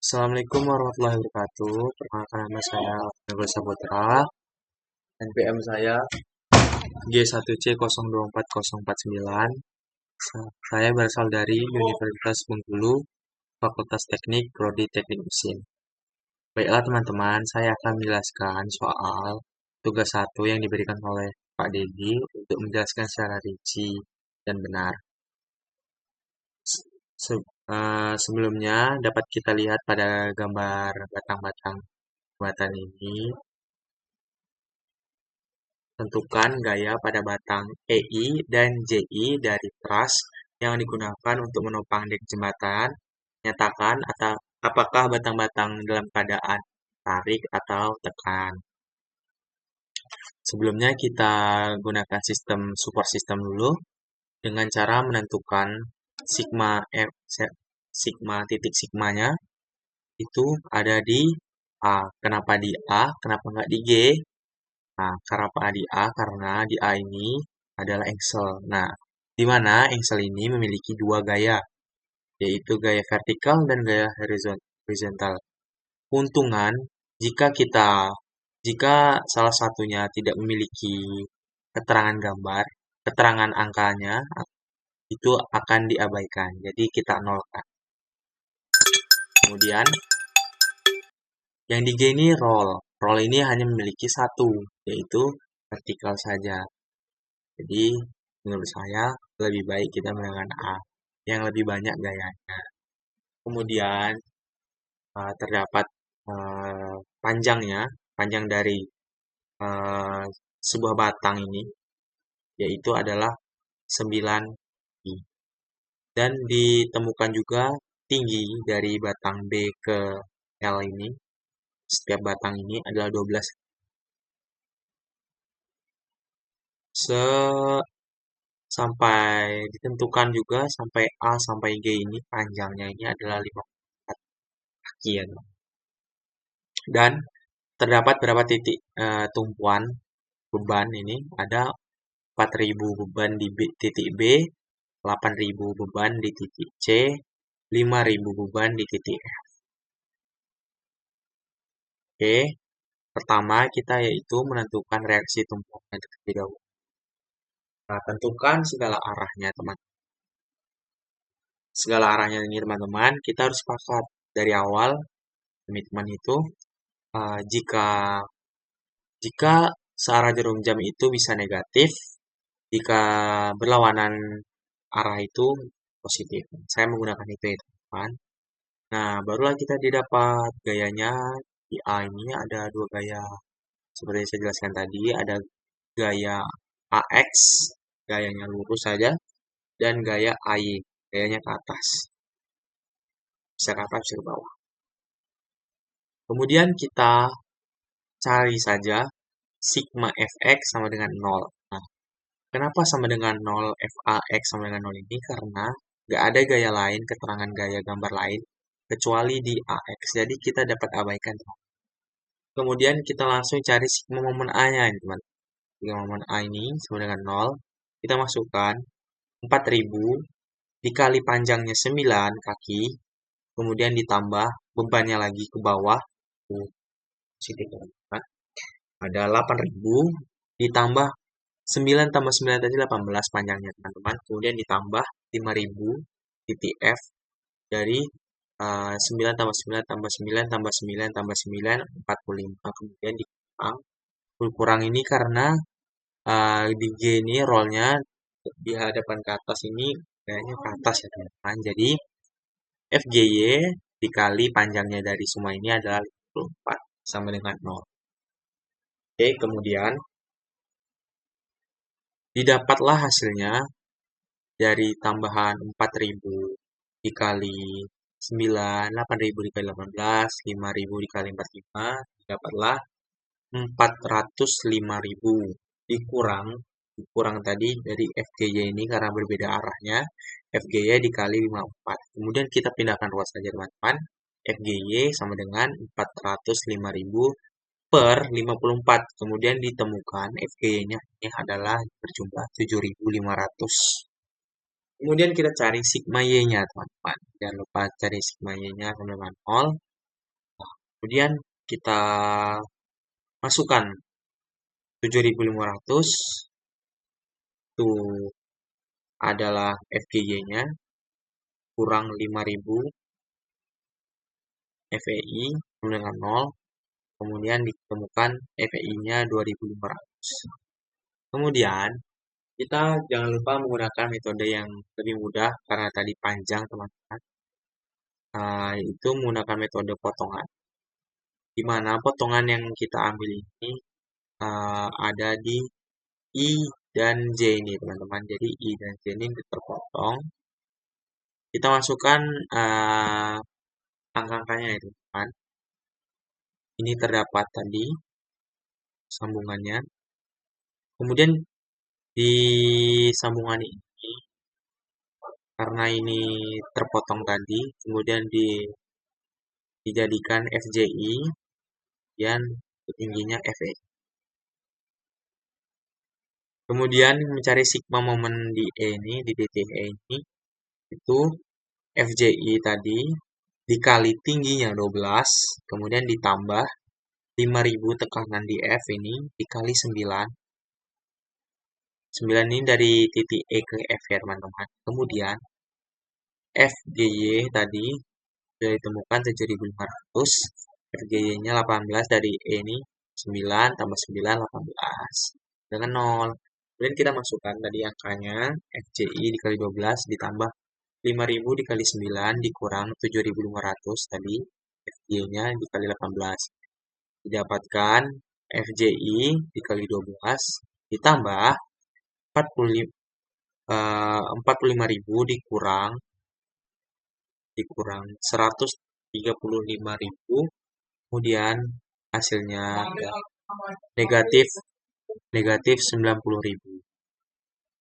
Assalamualaikum warahmatullahi wabarakatuh. Perkenalkan nama saya Nurul Saputra. NPM saya G1C024049. Saya berasal dari Universitas Bengkulu, Fakultas Teknik, Prodi Teknik Mesin. Baiklah teman-teman, saya akan menjelaskan soal tugas 1 yang diberikan oleh Pak Dedi untuk menjelaskan secara rinci dan benar. Sebelumnya dapat kita lihat pada gambar batang-batang jembatan ini. Tentukan gaya pada batang EI dan JI dari tras yang digunakan untuk menopang dek jembatan. Nyatakan apakah batang-batang dalam keadaan tarik atau tekan. Sebelumnya kita gunakan sistem support system dulu dengan cara menentukan sigma titik sigmanya itu ada di A. Kenapa di A? Kenapa nggak di G? Nah, kenapa di A? Karena di A ini adalah engsel. Nah, di mana engsel ini memiliki dua gaya, yaitu gaya vertikal dan gaya horizontal. Keuntungan, jika salah satunya tidak memiliki keterangan gambar, keterangan angkanya, itu akan diabaikan. Jadi kita nolkan. Kemudian, yang di G ini roll. Roll ini hanya memiliki satu, yaitu vertikal saja. Jadi, menurut saya lebih baik kita menggunakan A yang lebih banyak gayanya. Kemudian, terdapat panjang dari sebuah batang ini, yaitu adalah 9 I. Dan ditemukan juga tinggi dari batang B ke L ini, setiap batang ini adalah 12. Sampai ditentukan juga sampai A sampai G ini panjangnya ini adalah 54 kaki ya. Dan terdapat berapa titik tumpuan beban ini? Ada 4.000 beban di titik B, 8.000 beban di titik C, 5.000 beban di titik F. Oke, pertama kita yaitu menentukan reaksi tumpuan yang terlebih dahulu. Nah, tentukan segala arahnya teman-teman. Segala arahnya ini teman-teman, kita harus sepakat dari awal komitmen itu jika searah jarum jam itu bisa negatif, jika berlawanan arah itu positif. Saya menggunakan itu ya teman-teman. Nah, barulah kita didapat gayanya. Di A ini ada dua gaya. Seperti yang saya jelaskan tadi, ada gaya AX, gayanya lurus saja, dan gaya AY, gayanya ke atas. Bisa ke atas, bisa ke bawah. Kemudian kita cari saja sigma fx sama dengan 0. Nah, kenapa sama dengan 0 fax sama dengan 0 ini? Karena nggak ada gaya lain, keterangan gaya gambar lain, kecuali di ax. Jadi kita dapat abaikan. Kemudian kita langsung cari sigma momen A-nya, teman. Sigma momen A ini sama dengan 0. Kita masukkan 4.000 dikali panjangnya 9 kaki, kemudian ditambah bebannya lagi ke bawah. Positif, teman. Ada 8.000 ditambah 9 tambah 9 tadi 18 panjangnya teman-teman. Kemudian ditambah 5.000 titik F dari 9 tambah 9 tambah 9 tambah 9 tambah 9 45. Kemudian dikurang ini karena di G ini rollnya di hadapan ke atas ini kayaknya ke atas ya teman-teman. Jadi FGY dikali panjangnya dari semua ini adalah 54 sama dengan 0. Oke, kemudian didapatlah hasilnya dari tambahan 4.000 dikali 9, 8.000 dikali 18, 5.000 dikali 45, didapatlah 405.000 dikurang tadi dari FGY ini karena berbeda arahnya, FGY dikali 54. Kemudian kita pindahkan ruas saja teman-teman. FGY sama dengan 405.000 per 54. Kemudian ditemukan FGY-nya ini adalah berjumlah 7.500. Kemudian kita cari sigma Y-nya, teman-teman. Jangan lupa cari sigma Y-nya sama dengan 0. Kemudian kita masukkan 7.500 itu adalah FGY-nya kurang 5.000 FEI dengan 0, kemudian ditemukan FEI-nya 2.500. Kemudian kita jangan lupa menggunakan metode yang lebih mudah karena tadi panjang teman-teman, yaitu menggunakan metode potongan, di mana potongan yang kita ambil ini ada di I dan J ini teman-teman. Jadi I dan J ini terpotong. Kita masukkan angka-angkanya itu teman. Ini terdapat tadi sambungannya. Kemudian di sambungan ini, karena ini terpotong tadi, kemudian dijadikan FJI dan tingginya FE. Kemudian mencari sigma momen di E ini, di titik E ini, itu FJI tadi dikali tingginya 12, kemudian ditambah 5.000 tekanan di F ini dikali 9. 9 ini dari titik E ke F ya teman-teman. Kemudian FGY tadi sudah ditemukan 7.500. FGY-nya 18 dari E ini 9 tambah 9 18 dengan 0. Kemudian kita masukkan tadi angkanya FJI dikali 12 ditambah 5.000 dikali 9 dikurang 7.500 tadi FJ-nya dikali 18. Didapatkan FJI dikali 12 ditambah 45.000 dikurang 135.000, kemudian hasilnya negatif 90.000.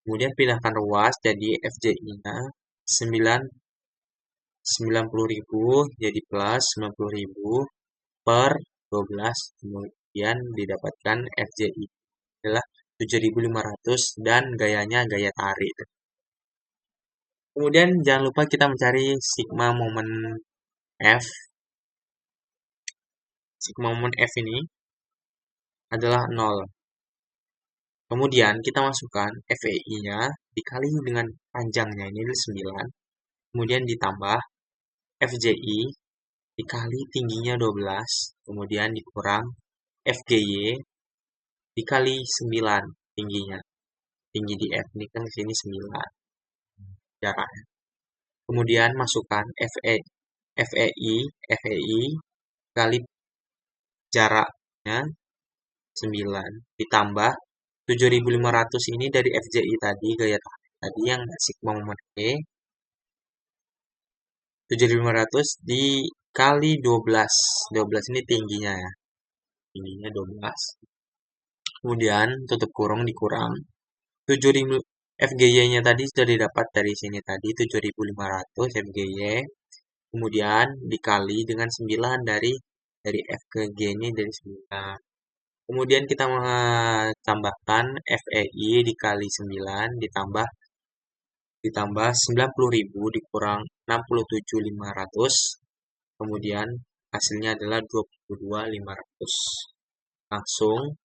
Kemudian pindahkan ruas, jadi FJI-nya 90.000 jadi plus 90.000 per 12, kemudian didapatkan FJI adalah 7.500 dan gayanya gaya tarik. Kemudian jangan lupa kita mencari sigma momen F. Sigma momen F ini adalah 0. Kemudian kita masukkan FEI-nya dikali dengan panjangnya ini 9. Kemudian ditambah FJI dikali tingginya 12. Kemudian dikurang FGY dikali 9 tingginya. Tinggi di F ini kan di sini 9 jaraknya. Kemudian masukkan FEI kali jaraknya 9 ditambah 7.500 ini dari FJI tadi, gaya tarik tadi yang sigma momen E. 7.500 dikali 12. 12 ini tingginya ya. Tingginya 12. Kemudian tutup kurung dikurang 7.000 FGY-nya tadi sudah didapat dari sini tadi 7.500 FGY. Kemudian dikali dengan 9 dari F ke G ini dari 9. Kemudian kita tambahkan FEI dikali 9 ditambah 90.000 dikurang 67.500. Kemudian hasilnya adalah 22.500. Langsung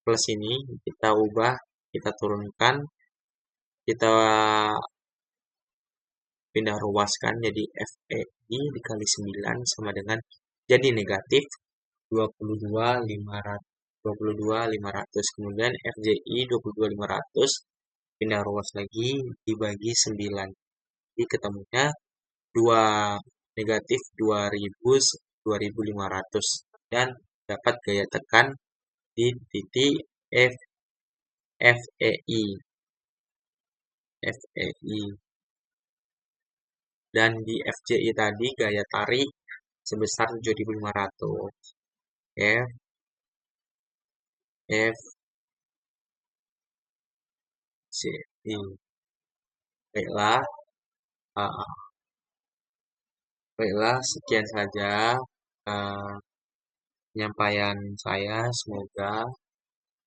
plus ini kita ubah, kita turunkan, kita pindah ruaskan jadi FEI dikali 9 sama dengan jadi negatif 22.500. Kemudian FJI 22.500 pindah ruas lagi dibagi 9. Jadi ketemunya negatif 2.500 dan dapat gaya tekan di titik FEI dan di FJI tadi gaya tarik sebesar 7.500. FJI. Baiklah, sekian saja penyampaian saya. Semoga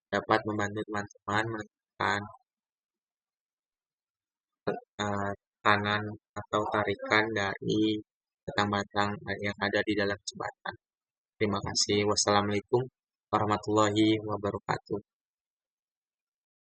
dapat membantu teman-teman menekan tekanan atau tarikan dari batang-batang yang ada di dalam jembatan. Terima kasih. Wassalamualaikum warahmatullahi wabarakatuh.